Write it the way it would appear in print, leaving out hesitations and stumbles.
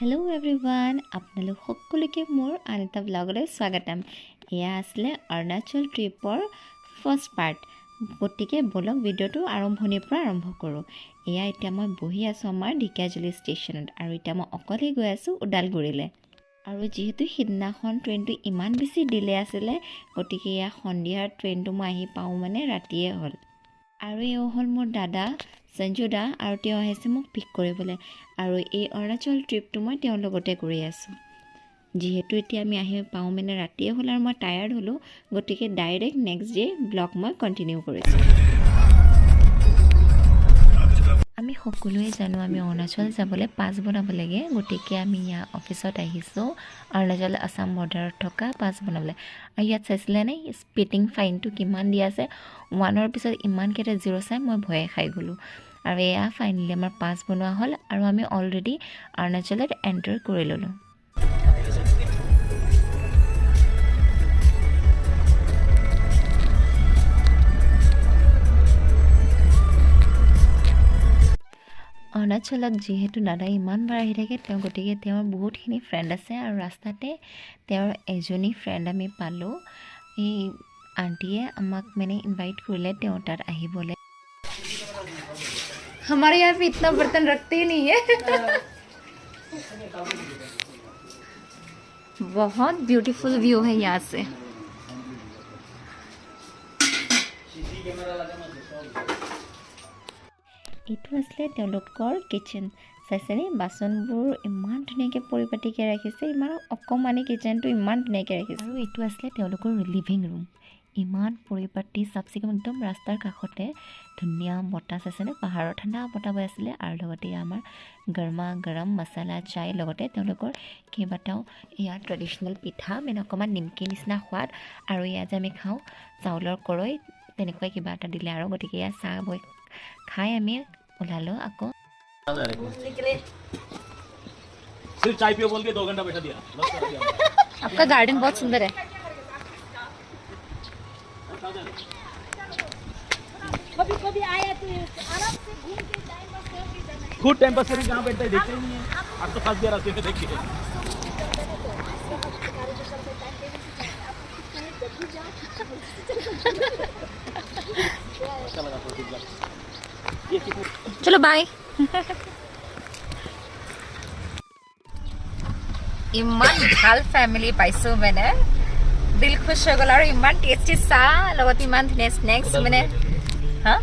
Hello everyone आपनालोक सकलोके मोर आन एटा ब्लगले स्वागतम। एया आसले अरुणाचल ट्रिपर फर्स्ट पार्ट। गतिके बोलक भिडिओটো आरम्भणिर পৰা आरम्भ करो। एया इटा मैं बहि आसो आमार ढेकियाजुली स्टेशनत आरु इटा मैं अकले गई आसो उदालगुरिले। आरु जेहेतु सिदिनाखन ट्रेनটো इमान बेसी डिले आছিলে गतिके एया सन्धियार ट्रेनটো मैं आहि पाऊ माने रातिए हल। आरु एओ हल मोर दादा संजू दा आरु तेओ आहिसे মোক पिक কৰিবলৈ आरु এই অৰুণাচল ট্ৰিপটো মই তেওঁৰ লগতে কৰি আছো। যেহেতু এতিয়া আমি আহি পাওঁ মানে ৰাতিয়ে হ'ল আৰু মই টায়াৰ্ড হ'লো গতিকে ডাইৰেক্ট নেক্সট ডে ব্লগ মই কন্টিনিউ কৰিছো। আমি সকলোৱে জানো আমি অৰুণাচল যাবলৈ পাছ বনাব লাগে গতিকে আমি ইয়া অফিসত আহিছো অৰুণাচল আসাম বৰ্ডাৰত থকা পাছ বনাবলৈ। আৰু ইয়াত চাইছিলে নে স্পিটিং ফাইনটো কিমান দি আছে 1ৰ পিছত ইমান কেইটা জিৰ' চাই মই ভয়ে খাই গ'লো। আৰু এয়া ফাইনেলি আমাৰ পাছ বনোৱা হ'ল আৰু আমি অলৰেডি অৰুণাচলত এণ্টাৰ কৰি ল'লোঁ। অৰুণাচলত যিহেতু দাদা ইমান বাৰ আহি থাকে তেওঁ গতিকে তেওঁৰ বহুতখিনি ফ্ৰেণ্ড আছে আৰু ৰাস্তাতে তেওঁৰ এজনী ফ্ৰেণ্ড আমি পালোঁ। এই আণ্টিয়ে আমাক মানে ইনভাইট কৰিলে তেওঁ তাত আহিবলৈ। हमारे यहाँ पे इतना बर्तन रखते ही नहीं है। बहुत ब्यूटीफुल व्यू है यहाँ से। এইটো আসলে তেওঁলোকৰ কিচেন চাইছেনে বাচনবোৰ ইমান ধুনীয়াকৈ পৰিপাটিকৈ ৰাখিছে ইমান অকমানি কিচেনটো ইমান ধুনীয়াকৈ ৰাখিছে। আৰু এইটো আসলে তেওঁলোকৰ লিভিং ৰুম ইমান পৰিপাটি চাফ চিকুণ একদম ৰাস্তাৰ কাষতে ধুনীয়া বতাহ আছেনে পাহাৰৰ ঠাণ্ডা বতাহ বৈ আছিলে আৰু লগতে আমাৰ গৰমা গৰম মছলা চাই লগতে তেওঁলোকৰ কেইবাটাও ইয়াৰ ট্ৰেডিশ্যনেল পিঠা মানে অকণমান নিমকি নিচিনা সোৱাদ আৰু ইয়াত যে আমি খাওঁ চাউলৰ কৰৈ তেনেকুৱা কিবা এটা দিলে আৰু গতিকে ইয়াত চাহ বৈ খাই আমি ওলালোঁ আকৌ। सिर्फ चाय पियो बोल के 2 घंटा बैठा दिया। आपका गार्डन बहुत सुंदर है। कभी आया तो आराम से घूम के टाइम पास करके जाना है। खुद टाइम पास करके कहाँ बैठता है देखते ही नहीं है। अब तो फंस गया रास्ते में देखिए। अच्छा लगा तो चलो बाय। ইমান ভাল ফ্যামিলি পাইছো মানে দিল খুশ হৈ গ'ল আৰু ইমান টেষ্টি চাহ লগত ইমান ধুনীয়া স্নেক্স মানে হা